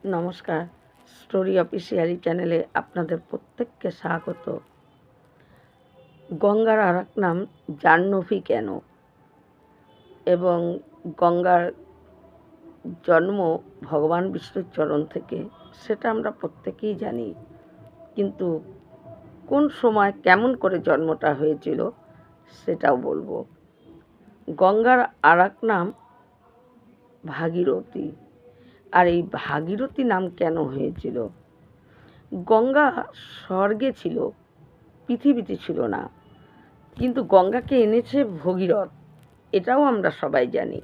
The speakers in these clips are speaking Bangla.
নমস্কার, স্টোরি অফিসিয়ালি চ্যানেলে আপনাদের প্রত্যেককে স্বাগত। গঙ্গার আর এক নাম জাহ্নবী কেন, এবং গঙ্গার জন্ম ভগবান বিষ্ণুর চরণ থেকে, সেটা আমরা প্রত্যেকেই জানি। কিন্তু কোন সময় কেমন করে জন্মটা হয়েছিল সেটাও বলবো। গঙ্গার আর এক নাম ভাগীরথী। আর এই ভাগীরথী নাম কেন হয়েছিল? গঙ্গা স্বর্গে ছিল, পৃথিবীতে ছিল না, কিন্তু গঙ্গাকে এনেছে ভগীরথ, এটাও আমরা সবাই জানি।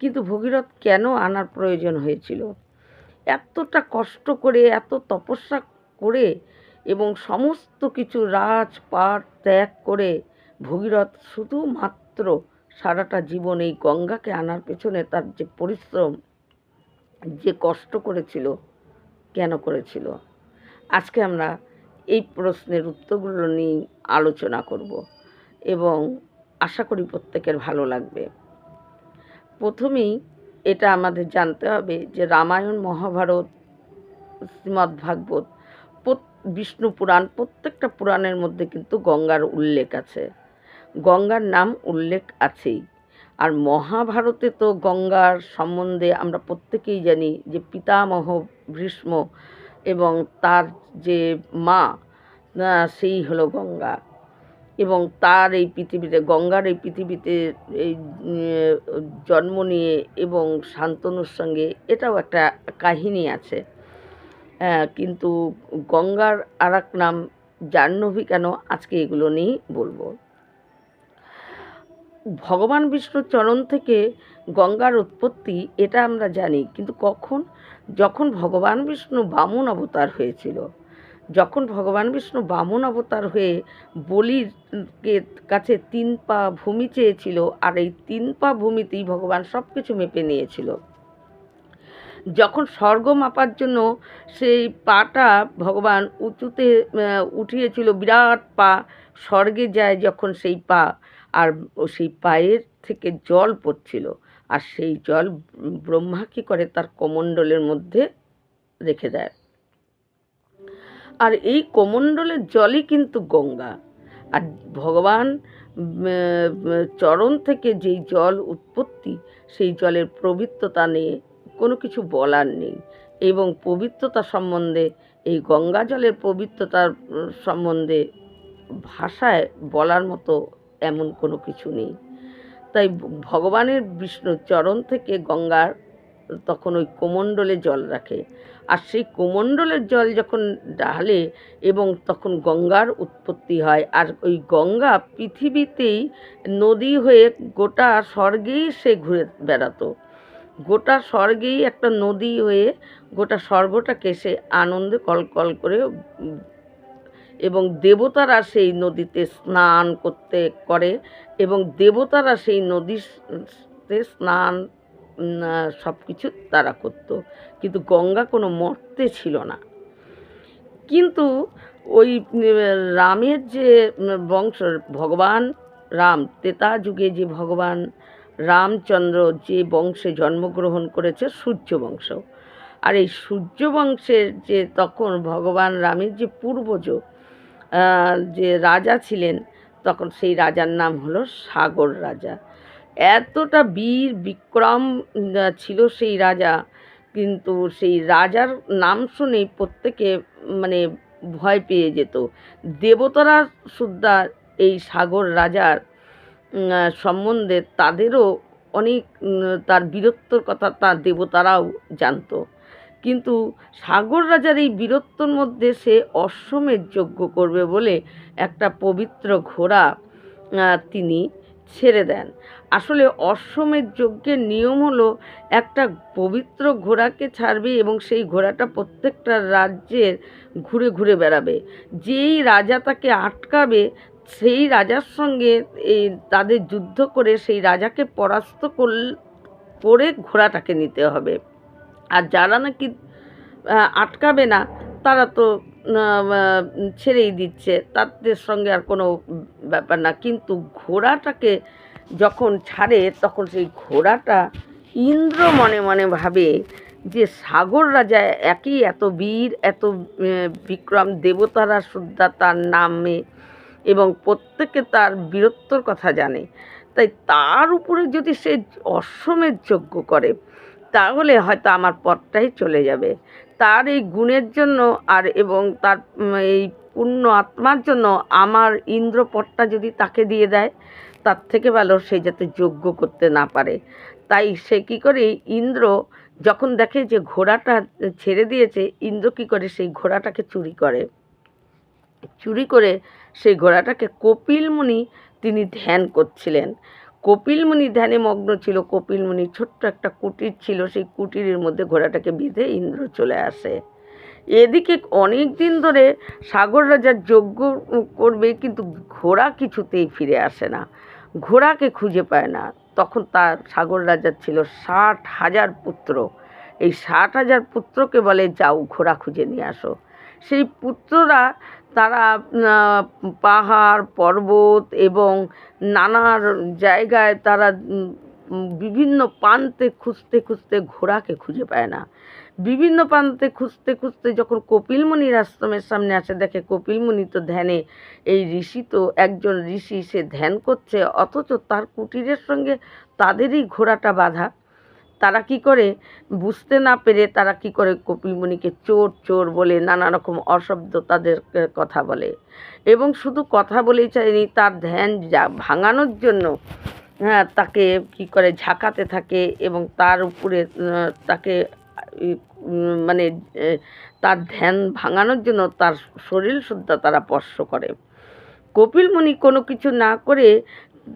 কিন্তু ভগীরথ কেন আনার প্রয়োজন হয়েছিল? এতটা কষ্ট করে, এত তপস্যা করে এবং সমস্ত কিছু রাজপাট ত্যাগ করে ভগীরথ শুধুমাত্র সারাটা জীবন এই গঙ্গাকে আনার পেছনে তার যে পরিশ্রম, যে কষ্ট করেছিল, কেন করেছিল? আজকে আমরা এই প্রশ্নের উত্তরগুলো নিয়ে আলোচনা করব এবং আশা করি প্রত্যেকের ভালো লাগবে। প্রথমেই এটা আমাদের জানতে হবে যে রামায়ণ, মহাভারত, শ্রীমদ্ভাগবত, বিষ্ণু পুরাণ, প্রত্যেকটা পুরাণের মধ্যে কিন্তু গঙ্গার উল্লেখ আছে, গঙ্গার নাম উল্লেখ আছেই। আর মহাভারতে তো গঙ্গার সম্বন্ধে আমরা প্রত্যেকেই জানি যে পিতামহ ভীষ্ম এবং তার যে মা, সেই হলো গঙ্গা, এবং তার এই পৃথিবীতে, গঙ্গার এই পৃথিবীতে এই জন্ম নিয়ে এবং শান্তনুর সঙ্গে এটাও একটা কাহিনী আছে। কিন্তু গঙ্গার আর এক নাম জাহ্নবী কেন, আজকে এগুলো নিয়েই বলবো। ভগবান বিষ্ণুর চরণ থেকে গঙ্গার উৎপত্তি এটা আমরা জানি, কিন্তু কখন? যখন ভগবান বিষ্ণু বামন অবতার হয়েছিল, যখন ভগবান বিষ্ণু বামন অবতার হয়ে বলির কাছে 3 পা ভূমি চেয়েছিল, আর এই 3 পা ভূমিতেই ভগবান সব কিছু মেপে নিয়েছিল। যখন স্বর্গ মাপার জন্য সেই পাটা ভগবান উঁচুতে উঠিয়েছিল, বিরাট পা, স্বর্গে যায় যখন সেই পা, আর সেই পায়ের থেকে জল পড়ছিল, আর সেই জল ব্রহ্মা কী করে তার কমণ্ডলের মধ্যে রেখে দেয়, আর এই কমণ্ডলের জলই কিন্তু গঙ্গা। আর ভগবান চরণ থেকে যেই জল উৎপত্তি, সেই জলের পবিত্রতা নিয়ে কোনো কিছু বলার নেই, এবং পবিত্রতা সম্বন্ধে, এই গঙ্গা জলের পবিত্রতার সম্বন্ধে ভাষায় বলার মতো এমন কোনো কিছু নেই। তাই ভগবানের বিষ্ণুর চরণ থেকে গঙ্গার তখন ওই কোমণ্ডলে জল রাখে, আর সেই কোমণ্ডলের জল যখন ঢালে এবং তখন গঙ্গার উৎপত্তি হয়। আর ওই গঙ্গা পৃথিবীতেই নদী হয়ে গোটা স্বর্গেই সে ঘুরে বেড়াতো, গোটা স্বর্গেই একটা নদী হয়ে গোটা স্বর্গটাকে সে আনন্দে কলকল করে, এবং দেবতারা সেই নদীতে স্নান করে, এবং দেবতারা সেই নদীতে স্নান সব কিছু তারা করত, কিন্তু গঙ্গা কোনো মর্তে ছিল না। কিন্তু ওই রামের যে বংশ, ভগবান রাম, ত্রেতা যুগে যে ভগবান রামচন্দ্র যে বংশে জন্মগ্রহণ করেছে, সূর্য বংশ, আর এই সূর্য বংশের যে তখন ভগবান রামের যে পূর্বজ যে রাজা ছিলেন, তখন সেই রাজার নাম হলো সাগর রাজা। এতটা বীর বিক্রম ছিল সেই রাজা, কিন্তু সেই রাজার নাম শুনেই প্রত্যেকে মানে ভয় পেয়ে যেত। দেবতারা সুদ্ধা এই সাগর রাজার সম্বন্ধে তাদেরও অনেক, তার বীরত্বর কথা তার দেবতারাও জানতো। কিন্তু সাগর রাজার এই বীরত্বর মধ্যে সে অশ্বমেধ যজ্ঞ করবে বলে একটা পবিত্র ঘোড়া তিনি ছেড়ে দেন। আসলে অশ্বমেধ যজ্ঞের নিয়ম হলো একটা পবিত্র ঘোড়াকে ছাড়বে এবং সেই ঘোড়াটা প্রত্যেকটা রাজ্যের ঘুরে ঘুরে বেড়াবে। যেই রাজা তাকে আটকাবে, সেই রাজার সঙ্গে এই তাদের যুদ্ধ করে সেই রাজাকে পরাস্ত করে ঘোড়াটাকে নিতে হবে। আর যারা নাকি আটকাবে না, তারা তো ছেড়েই দিচ্ছে, তাদের সঙ্গে আর কোনো ব্যাপার না। কিন্তু ঘোড়াটাকে যখন ছাড়ে, তখন সেই ঘোড়াটা ইন্দ্র মনে মনে ভাবে যে সাগর রাজা একই এত বীর, এত বিক্রম, দেবতারা সুদ্ধা তার নামে এবং প্রত্যেকে তার বীরত্বর কথা জানে। তাই তার উপরে যদি সে অশ্বমেধ যজ্ঞ করে, তাহলে হয়তো আমার পথটাই চলে যাবে। তার এই গুণের জন্য আর এবং তার এই পুণ্য আত্মার জন্য আমার ইন্দ্রপদটা যদি তাকে দিয়ে দেয়, তার থেকে ভালো সে যাতে যজ্ঞ করতে না পারে। তাই সে কী করে, ইন্দ্র যখন দেখে যে ঘোড়াটা ছেড়ে দিয়েছে, ইন্দ্র কী করে সেই ঘোড়াটাকে চুরি করে। চুরি করে সেই ঘোড়াটাকে কপিল মুনি তিনি ধ্যান করছিলেন। কপিল মুনি ধ্যানে মগ্ন ছিল। কপিল মুনির ছোট্ট একটা কুটির ছিল, সেই কুটিরের মধ্যে ঘোড়াটাকে বেঁধে ইন্দ্র চলে আসে। এদিকে অনেক দিন ধরে সাগর রাজার যজ্ঞ করবে, কিন্তু ঘোড়া কিছুতেই ফিরে আসে না, ঘোড়াকে খুঁজে পায় না। তখন তার সাগর রাজার ছিল 60,000 পুত্র। এই 60,000 পুত্রকে বলে, যাও ঘোড়া খুঁজে নিয়ে আসো। সেই পুত্ররা তারা পাহাড় পর্বত এবং নানা জায়গায় তারা বিভিন্ন প্রান্তে খুঁজতে খুঁজতে ঘোড়াকে খুঁজে পায় না। বিভিন্ন প্রান্তে খুঁজতে খুঁজতে যখন কপিল মুনির আশ্রমের সামনে আসে, দেখে কপিল মুনি তো ধ্যানে, এই ঋষি তো একজন ঋষি, সে ধ্যান করছে, অথচ তার কুটিরের সঙ্গে তাদেরই ঘোড়াটা বাঁধা। তারা কি করে, বুঝতে না পেরে তারা কি করে, কপিল মুনিকে চোর চোর বলে নানা রকম অশব্দ তাদের কথা বলে। এবং শুধু কথা বলেই চায়নি, তার ধ্যান ভাঙানোর জন্য তাকে কি করে ঝাঁকাতে থাকে এবং তার উপরে তাকে মানে তার ধ্যান ভাঙানোর জন্য তার শরীর শুদ্ধা তারা স্পর্শ করে। কপিল মুনি কোনো কিছু না করে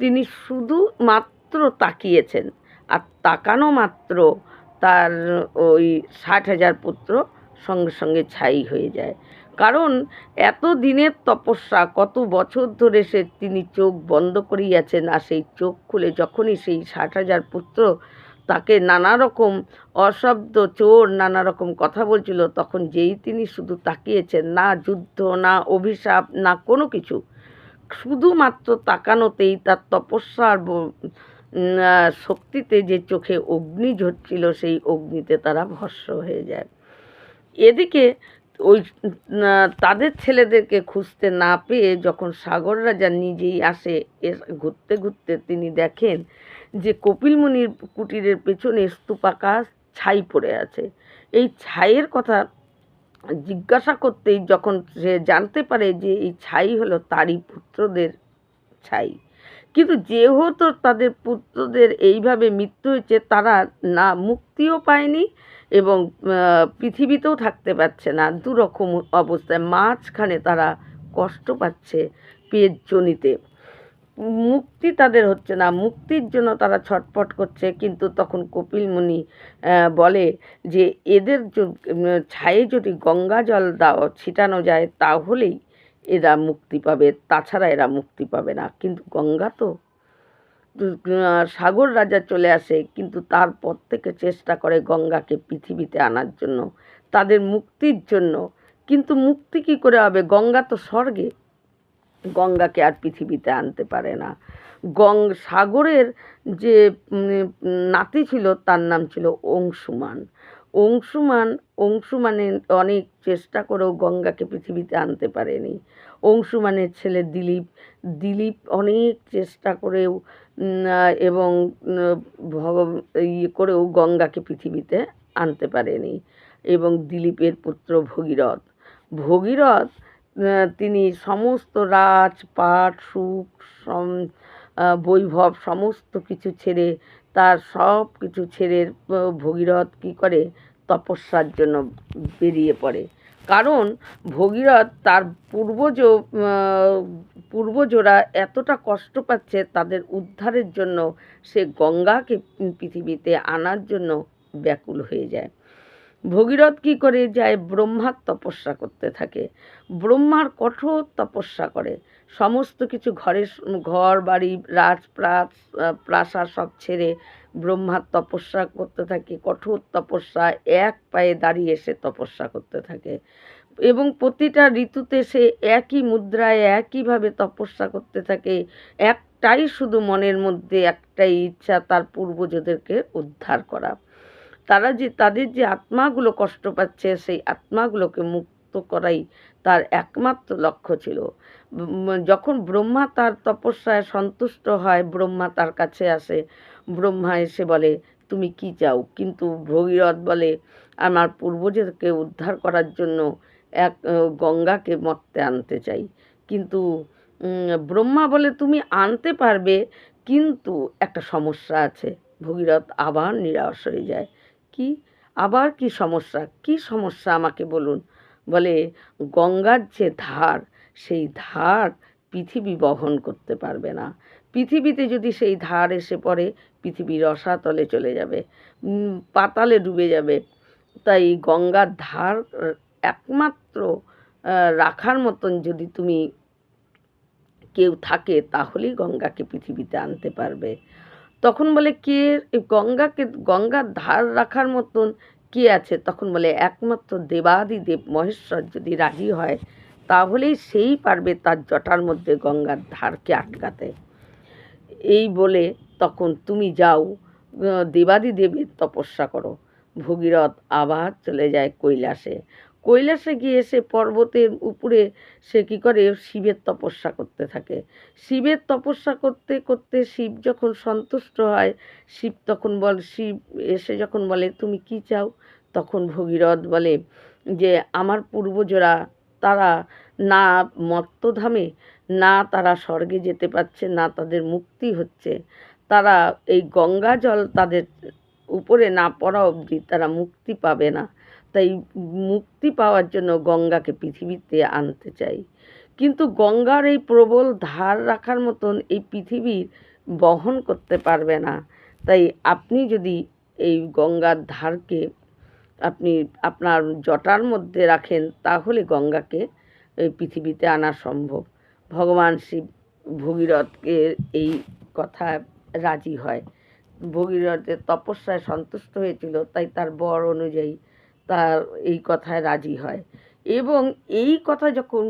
তিনি শুধু মাত্র তাকিয়েছেন, আর তাকানো মাত্র তার ওই 60,000 পুত্র সঙ্গে সঙ্গে ছাই হয়ে যায়। কারণ এত দিনের তপস্যা, কত বছর ধরে তিনি চোখ বন্ধ করিয়াছেন, আর সেই চোখ খুলে যখনই সেই 60,000 পুত্র তাকে নানা রকম অশব্দ, চোর নানা রকম কথা বলছিল, তখন যেই তিনি শুধু তাকিয়েছেন, না যুদ্ধ, না অভিশাপ, না কোনো কিছু, শুধুমাত্র তাকানোতেই তার তপস্যার শক্তিতে যে চোখে অগ্নি ঝরছিল, সেই অগ্নিতে তারা ভস্ম হয়ে যায়। এদিকে ওই তাদের ছেলেদেরকে খুঁজতে না পেয়ে যখন সাগর রাজা নিজেই আসে, ঘুরতে ঘুরতে তিনি দেখেন যে কপিল মুনির কুটিরের পেছনে স্তূপাকার ছাই পড়ে আছে। এই ছাইয়ের কথা জিজ্ঞাসা করতেই যখন সে জানতে পারে যে এই ছাই হলো তারই পুত্রদের ছাই। কিন্তু যেহেতু তাদের পুত্রদের এইভাবে মৃত্যু হয়েছে, তারা না মুক্তিও পায়নি এবং পৃথিবীতেও থাকতে পারছে না, দুরকম অবস্থায় মাঝখানে তারা কষ্ট পাচ্ছে পেটজনিতে। মুক্তি তাদের হচ্ছে না, মুক্তির জন্য তারা ছটফট করছে। কিন্তু তখন কপিল মুনি বলে যে এদের ছায়ে যদি গঙ্গা জল ছিটানো যায়, তাহলেই এরা মুক্তি পাবে, তাছাড়া এরা মুক্তি পাবে না। কিন্তু গঙ্গা তো, সাগর রাজা চলে আসে, কিন্তু তারপর থেকে চেষ্টা করে গঙ্গাকে পৃথিবীতে আনার জন্য, তাদের মুক্তির জন্য। কিন্তু মুক্তি কী করে হবে, গঙ্গা তো স্বর্গে, গঙ্গাকে আর পৃথিবীতে আনতে পারে না। সাগরের যে নাতি ছিল, তার নাম ছিল অংশুমান। অংশুমানে অনেক চেষ্টা করেও গঙ্গাকে পৃথিবীতে আনতে পারেনি। অংশুমানের ছেলে দিলীপ অনেক চেষ্টা করেও এবং ইয়ে করেও গঙ্গাকে পৃথিবীতে আনতে পারেনি। এবং দিলীপের পুত্র ভগীরথ তিনি সমস্ত রাজপাট, সুখ, বৈভব সমস্ত কিছু ছেড়ে, তার সব কিছু ছেড়ে ভগীরথ কী করে, তপস্যার জন্য বেরিয়ে পড়ে। কারণ ভগীরথ তার পূর্বজরা এতটা কষ্ট পাচ্ছে, তাদের উদ্ধারের জন্য সে গঙ্গাকে পৃথিবীতে আনার জন্য ব্যাকুল হয়ে যায়। ভগীরথ কী করে যায়, ব্রহ্মার তপস্যা করতে থাকে। ব্রহ্মার কঠোর তপস্যা করে, সমস্ত কিছু ঘর বাড়ি প্রাসাদ সব ছেড়ে ব্রহ্মার তপস্যা করতে থাকে, কঠোর তপস্যা, এক পায়ে দাঁড়িয়ে সে তপস্যা করতে থাকে। এবং প্রতিটা ঋতুতে সে একই মুদ্রায় একইভাবে তপস্যা করতে থাকে। একটাই শুধু মনের মধ্যে একটাই ইচ্ছা, তার পূর্বজদেরকে উদ্ধার করা। তারা যে তাদের যে আত্মাগুলো কষ্ট পাচ্ছে সেই আত্মাগুলোকে মুক্ত করাই তার একমাত্র লক্ষ্য ছিল। যখন ব্রহ্মা তার তপস্যায় সন্তুষ্ট হয়, ব্রহ্মা তার কাছে আসে। ব্রহ্মা এসে বলে, তুমি কি চাও? কিন্তু ভগীরথ বলে, আমার পূর্বজদেরকে উদ্ধার করার জন্য এক গঙ্গাকে মর্তে আনতে চাই। কিন্তু ব্রহ্মা বলে, তুমি আনতে পারবে, কিন্তু একটা সমস্যা আছে। ভগীরথ আবার নিরাশ হয়ে যায়। কি? আবার কি সমস্যা? কি সমস্যা আমাকে বলুন? বলে, গঙ্গার যে ধার, সেই ধার পৃথিবী বহন করতে পারবে না। পৃথিবীতে যদি সেই ধার এসে পড়ে, পৃথিবী রসাতলে চলে যাবে, পাতালে ডুবে যাবে। তাই গঙ্গার ধার একমাত্র রাখার মতন যদি তুমি কেউ থাকে, তাহলেই গঙ্গাকে পৃথিবীতে আনতে পারবে। তখন বলে, কে? গঙ্গাকে, গঙ্গার ধার রাখার মতন কে আছে? তখন বলে, একমাত্র দেবাদিদেব মহেশ্বর যদি রাজি হয়, তাহলেই সেই পারবে তার জটার মধ্যে গঙ্গার ধারকে আটকাতে। এই বলে তখন তুমি যাও, দেবাদিদেবের তপস্যা করো। ভগীরথ আবার চলে যায় কৈলাসে। কৈলাসে গিয়ে সে পর্বতের উপরে সে কী করে, শিবের তপস্যা করতে থাকে। শিবের তপস্যা করতে করতে শিব যখন সন্তুষ্ট হয়, শিব এসে যখন বলে, তুমি কি চাও? তখন ভগীরথ বলে যে, আমার পূর্বজরা তারা না মত্তধামে, না তারা স্বর্গে যেতে পারছে, না তাদের মুক্তি হচ্ছে। তারা এই গঙ্গা জল তাদের উপরে না পড়া অবধি তারা মুক্তি পাবে না। তাই মুক্তি পাওয়ার জন্য গঙ্গাকে পৃথিবীতে আনতে চাই। কিন্তু গঙ্গার এই প্রবল ধার রাখার মতন এই পৃথিবীর বহন করতে পারবে না। তাই আপনি যদি এই গঙ্গার ধারকে আপনি আপনার জটার মধ্যে রাখেন, তাহলে গঙ্গাকে এই পৃথিবীতে আনা সম্ভব। ভগবান শিব ভগীরথকে এই কথায় রাজি হয়। ভগীরথের তপস্যায় সন্তুষ্ট হয়েছিল, তাই তার বর অনুযায়ী তার এই কথায় রাজি হয়। এবং এই কথা যখন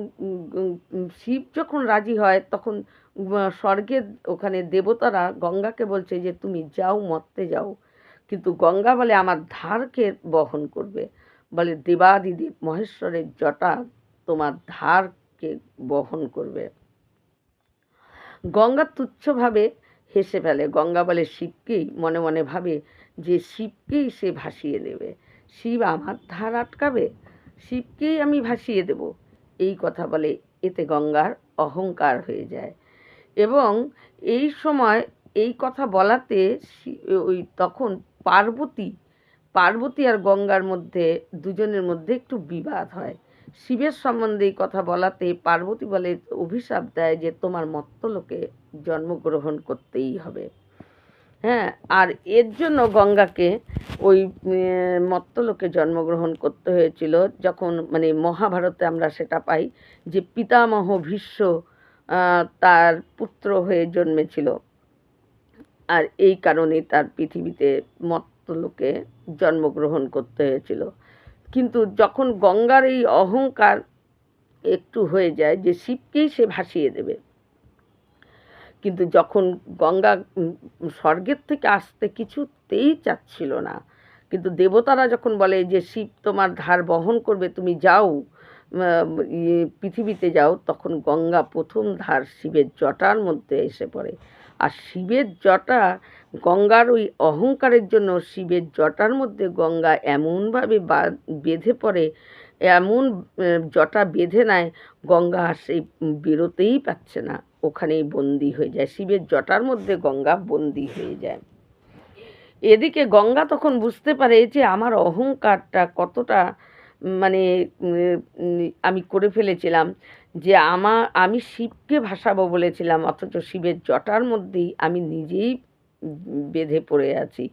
শিব যখন রাজি হয়, তখন স্বর্গের ওখানে দেবতারা গঙ্গাকে বলছে যে, তুমি যাও, মর্তে যাও। কিন্তু গঙ্গা বলে, আমার ধারকে বহন করবে। বলে, দেবাদিদেব মহেশ্বরের জটা তোমার ধারকে বহন করবে। গঙ্গা তুচ্ছভাবে হেসে ফেলে। গঙ্গা বলে শিবকেই, মনে মনে ভাবে যে শিবকেই সে ভাসিয়ে দেবে। শিব আমার ধার আটকাবে? শিবকেই আমি ভাসিয়ে দেব। এই কথা বলে। এতে গঙ্গার অহংকার হয়ে যায়। এবং এই সময় এই কথা বলাতে ওই তখন পার্বতী আর গঙ্গার মধ্যে, দুজনের মধ্যে একটু বিবাদ হয়। শিবের সম্বন্ধে এই কথা বলাতে পার্বতী বলে, অভিশাপ দেয় যে তোমার মর্ত্যলোকে জন্মগ্রহণ করতেই হবে। হ্যাঁ, আর এর জন্য গঙ্গাকে ওই মর্ত্যলোকে জন্মগ্রহণ করতে হয়েছিল। যখন মানে মহাভারতে আমরা সেটা পাই যে পিতামহ ভীষ্ম তার পুত্র হয়ে জন্মেছিল, আর এই কারণেই তার পৃথিবীতে মর্ত্যলোকে জন্মগ্রহণ করতে হয়েছিল। কিন্তু যখন গঙ্গার এই অহংকার একটু হয়ে যায় যে শিবকেই সে ভাসিয়ে দেবে, কিন্তু যখন গঙ্গা স্বর্গের থেকে আসতে কিছুতেই চাচ্ছিল না, কিন্তু দেবতারা যখন বলে যে শিব তোমার ধার বহন করবে, তুমি যাও, পৃথিবীতে যাও, তখন গঙ্গা প্রথম ধার শিবের জটার মধ্যে এসে পড়ে। আর শিবের জটা, গঙ্গার ওই অহংকারের জন্য শিবের জটার মধ্যে গঙ্গা এমনভাবে বেঁধে পড়ে, এমন জটা বেঁধে নেয়, গঙ্গা আর সেই বেরোতেই পারছে না, ওখানেই বন্দি হয়ে যায়। শিবের জটার মধ্যে গঙ্গা বন্দি হয়ে যায়। এদিকে গঙ্গা তখন বুঝতে পারে যে আমার অহংকারটা কতটা মানে আমি করে ফেলেছিলাম, যে আমি শিবকে ভাসাবো বলেছিলাম, অথচ শিবের জটার মধ্যেই আমি নিজেই বেঁধে পড়ে আছি।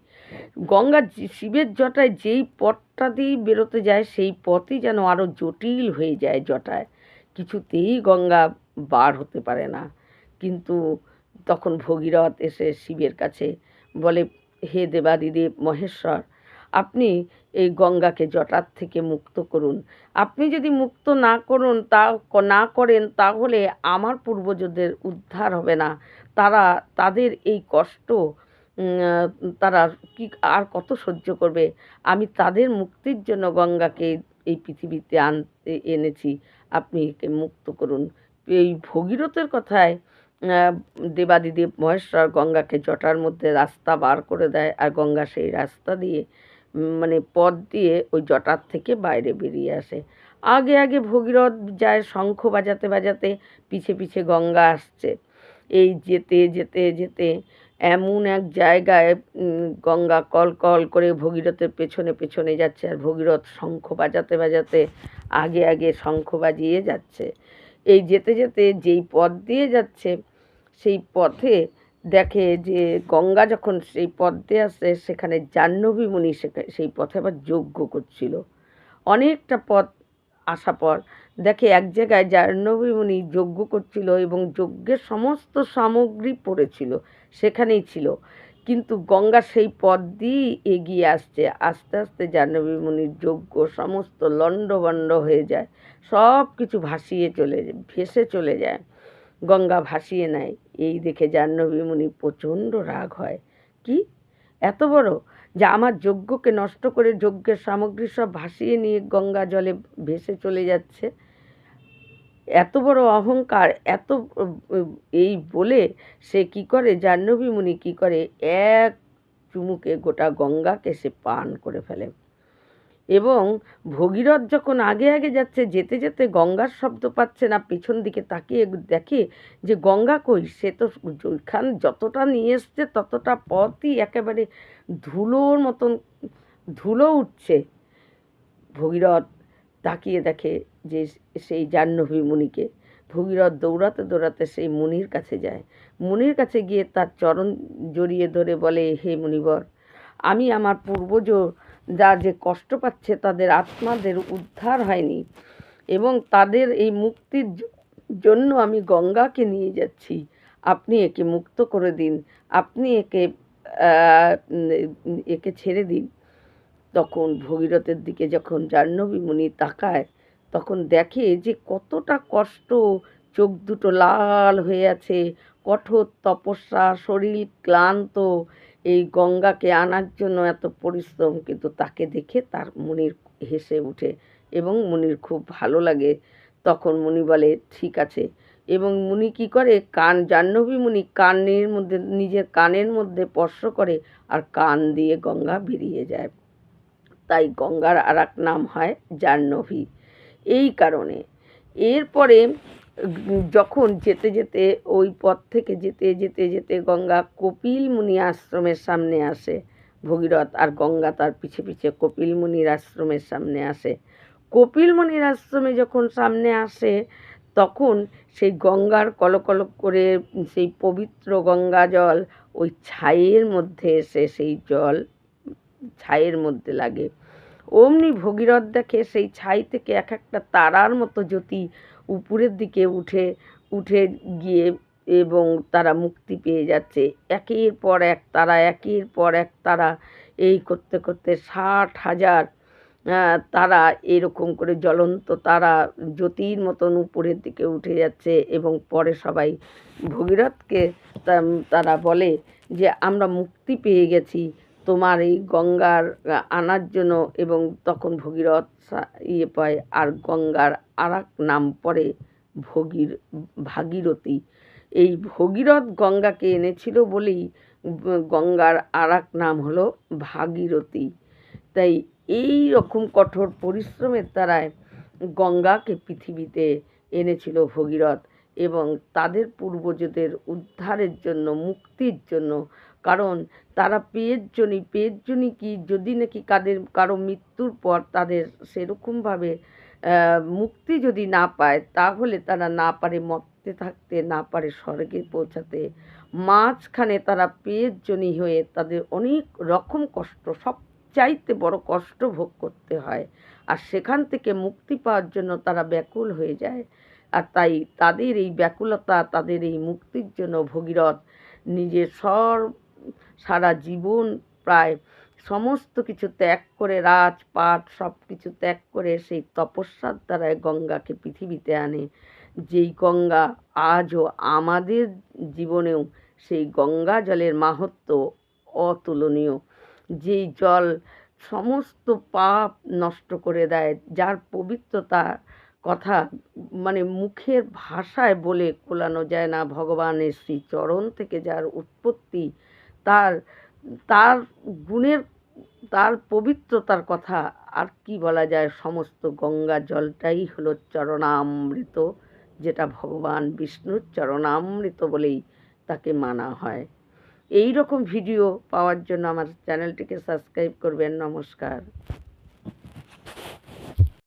গঙ্গা শিবের জটায় যেই পথটা দিয়েই বেরোতে যায়, সেই পথই যেন আরও জটিল হয়ে যায় জটায়, কিছুতেই গঙ্গা বার হতে পারে না। কিন্তু তখন ভগীরথ এসে শিবের কাছে বলে, হে দেবাদিদেব মহেশ্বর, আপনি এই গঙ্গাকে জটার থেকে মুক্ত করুন। আপনি যদি মুক্ত না করেন, তাহলে আমার পূর্বজদের উদ্ধার হবে না। তাদের এই কষ্ট তারা কি আর কত সহ্য করবে? আমি তাদের মুক্তির জন্য গঙ্গাকে এই পৃথিবীতে এনেছি। আপনি একে মুক্ত করুন। এই ভগীরথের কথায় আ দেবাদিদেব মহেশ্বর গঙ্গাকে জটার মধ্যে রাস্তা বার করে দেয়। আর গঙ্গা সেই রাস্তা দিয়ে মানে পথ দিয়ে ওই জটার থেকে বাইরে বেরিয়ে আসে। আগে, আগে ভগীরথ যায় শঙ্খ বাজাতে, বাজাতে পিছে, পিছে গঙ্গা আসছে। এই যেতে, যেতে, যেতে এমন এক জায়গায় গঙ্গা কল, কল করে ভগীরথের পেছনে, পেছনে যাচ্ছে। আর ভগীরথ শঙ্খ বাজাতে, বাজাতে আগে, আগে শঙ্খ বাজিয়ে যাচ্ছে। এই যেতে, যেতে যেই পথ দিয়ে যাচ্ছে সেই পথে দেখে যে গঙ্গা যখন সেই পথ দিয়ে আসছে সেখানে জাহ্নবী মুনি সেই পথে আবার যজ্ঞ করছিল। অনেকটা পথ আসার পর দেখে এক জায়গায় জাহ্নবী মুনি যজ্ঞ করছিল এবং যজ্ঞের সমস্ত সামগ্রী পড়েছিল, সেখানেই ছিল। কিন্তু গঙ্গা সেই পথ দিয়েই এগিয়ে আসছে। আস্তে আস্তে জাহ্নবী মুনির যজ্ঞ সমস্ত লণ্ডভণ্ড হয়ে যায়, সব কিছু ভেসে চলে যায়, গঙ্গা ভাসিয়ে নেয়। এই দেখে জাহ্নবী মুনি প্রচণ্ড রাগ হয়। কি এত বড়, যে আমার যজ্ঞকে নষ্ট করে যজ্ঞের সামগ্রী সব ভাসিয়ে নিয়ে গঙ্গা জলে ভেসে চলে যাচ্ছে, এত বড় অহংকার, এত এই বলে সে কি করে, জাহ্নবী মুনি কি করে, এক চুমুকে গোটা গঙ্গাকে সে পান করে ফেলে। এবং ভগীরথ যখন আগে আগে যাচ্ছে, যেতে যেতে গঙ্গার শব্দ পাচ্ছে না, পিছন দিকে তাকিয়ে দেখে যে গঙ্গা কই, সে তো ওইখান যতটা নিয়ে এসছে ততটা পথই একেবারে ধুলোর মতন, ধুলো উঠছে। ভগীরথ তাকিয়ে দেখে যে সেই জাহ্নবী মুনিকে। ভগীরথ দৌড়াতে দৌড়াতে সেই মুনির কাছে যায়। মুনির কাছে গিয়ে তার চরণ জড়িয়ে ধরে বলে, হে মুনিবর, আমি আমার পূর্বজ যা যে কষ্ট পাচ্ছে তাদের আত্মাদের উদ্ধার হয়নি এবং তাদের এই মুক্তির জন্য আমি গঙ্গাকে নিয়ে যাচ্ছি। আপনি একে মুক্ত করে দিন, আপনি একে ছেড়ে দিন। তখন ভগীরথের দিকে যখন জাহ্নবী মুনি তাকায় তখন দেখে যে কতটা কষ্ট, চোখ দুটো লাল হয়ে আছে, কঠোর তপস্যা, শরীর ক্লান্ত, এই গঙ্গাকে আনার জন্য এত পরিশ্রম। কিন্তু তাকে দেখে তার মুনির হেসে ওঠে এবং মুনির খুব ভালো লাগে। তখন মুনি বলে ঠিক আছে, এবং মুনি কি করে, জাহ্নবী মুনি কানের মধ্যে, নিজের কানের মধ্যে স্পর্শ করে আর কান দিয়ে গঙ্গা বেরিয়ে যায়। তাই গঙ্গার আর এক নাম হয় জাহ্নবী এই কারণে। এরপরে যখন যেতে যেতে ওই পথ থেকে যেতে যেতে যেতে গঙ্গা কপিল মুনি আশ্রমের সামনে আসে, ভগীরথ আর গঙ্গা তার পিছে পিছে কপিল মুনির আশ্রমের সামনে আসে। কপিল মুনির আশ্রমে যখন সামনে আসে তখন সেই গঙ্গার কলকল করে সেই পবিত্র গঙ্গা জল ওই ছাইয়ের মধ্যে এসে সেই জল ছাইয়ের মধ্যে লাগে। অমনি ভগীরথ দেখে সেই ছাই থেকে এক একটা তারার মতো জ্যোতি উপরের দিকে উঠে উঠে গিয়ে এবং তারা মুক্তি পেয়ে যাচ্ছে। একের পর এক তারা, একের পর এক তারা, এই করতে করতে 60,000 তারা এরকম করে জ্বলন্ত তারা জ্যোতির মতন উপরের দিকে উঠে যাচ্ছে। এবং পরে সবাই ভগীরথকে তারা বলে যে আমরা মুক্তি পেয়ে গেছি তোমার এই গঙ্গার আনার জন্য। এবং তখন ভগীরথ পায় আর গঙ্গার আর এক নাম পড়ে ভাগীরথী। এই ভগীরথ গঙ্গাকে এনেছিল বলেই গঙ্গার আর এক নাম হলো ভাগীরথী। তাই এই রকম কঠোর পরিশ্রমের দ্বারায় গঙ্গাকে পৃথিবীতে এনেছিল ভগীরথ এবং তাদের পূর্বজদের উদ্ধারের জন্য, মুক্তির জন্য। কারণ তারা পেয়ের জনি কি, যদি নাকি কারো মৃত্যুর পর তাদের সেরকমভাবে মুক্তি যদি না পায় তাহলে তারা না পারে মর্তে থাকতে, না পারে স্বর্গে পৌঁছাতে। মাঝখানে তারা পেয়ের জনি হয়ে তাদের অনেক রকম কষ্ট, সবচাইতে বড় কষ্ট ভোগ করতে হয়। আর সেখান থেকে মুক্তি পাওয়ার জন্য তারা ব্যাকুল হয়ে যায়। আর তাই তাদের এই ব্যাকুলতা, তাদের এই মুক্তির জন্য ভগীরথ নিজের সারা জীবন প্রায় সমস্ত কিছু ত্যাগ করে, রাজপাট সব কিছু ত্যাগ করে সেই তপস্যার দ্বারায় গঙ্গাকে পৃথিবীতে আনে। যেই গঙ্গা আজও আমাদের জীবনেও সেই গঙ্গা জলের মাহাত্ম্য অতুলনীয়, যেই জল সমস্ত পাপ নষ্ট করে দেয়, যার পবিত্রতা কথা মানে মুখের ভাষায় বলে কোলানো যায় না। ভগবানের শ্রীচরণ থেকে যার উৎপত্তি, তার তার গুণের, তার পবিত্রতার কথা আর কি বলা যায়। সমস্ত গঙ্গা জলটাই হলো চরণামৃত, যেটা ভগবান বিষ্ণুর চরণামৃত বলেই তাকে মানা হয়। এই রকম ভিডিও পাওয়ার জন্য আমার চ্যানেলটিকে সাবস্ক্রাইব করবেন। নমস্কার।